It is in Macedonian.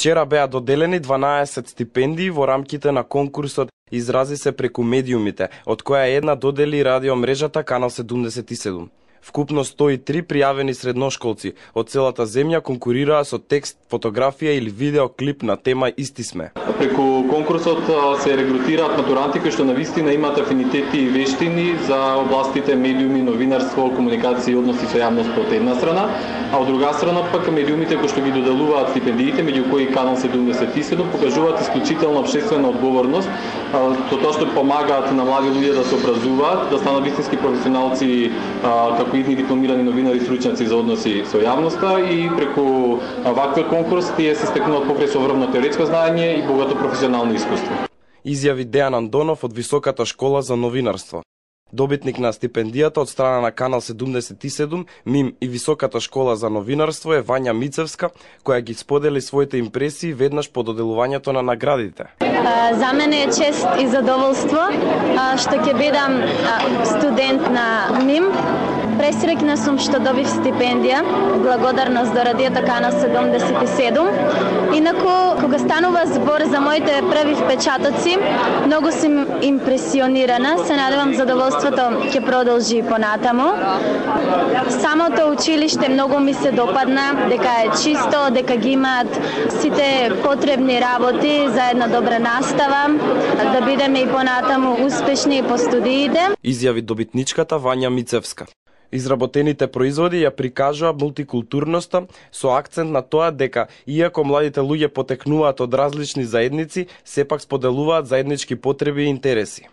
Вчера беа доделени 12 стипендии во рамките на конкурсот Изрази се преку медиумите, од која една додели радиомрежата Канал 77. Вкупно 103 пријавени средношколци од целата земја конкурираа со текст, фотографија или видеоклип на тема Исти сме. Преку конкурсот се регрутираат матуранти кои што навистина имаат афинитети и вештини за областите медиуми, новинарство, комуникација и односи со јавност од една страна, а од друга страна пак медиумите кои што ги доделуваат стипендиите, меѓу кои Канал 77 покажуваат исклучителна општествена одговорност, со тоа што помагаат на млади луѓе да се образуваат, да станат вистински професионалци како идни дипломирани новинари и стручњаци за односи со јавноста, и преку ваквиот конкурс тие се стекнуваат покрај современо теоретско знаење и богато професионално искуство. Изјави Дејан Андонов од Високата школа за новинарство. Добитник на стипендијата од страна на Канал 77, МИМ и Високата школа за новинарство е Вања Мицевска, која ги сподели своите импресии веднаш по доделувањето на наградите. За мене е чест и задоволство што ќе бидам студент на МИМ. Пресреќна сум што добив стипендија, благодарност до радиото Канал 77. Инаку, кога станува збор за моите први впечатоци, многу сум импресионирана. Се надевам задоволството ќе продолжи понатаму. Самото училиште многу ми се допадна, дека е чисто, дека ги имаат сите потребни работи за една добра настава, да бидеме и понатаму успешни по студиите. Изјави добитничката Вања Мицевска. Изработените производи ја прикажува мултикултурноста со акцент на тоа дека, иако младите луѓе потекнуваат од различни заедници, сепак споделуваат заеднички потреби и интереси.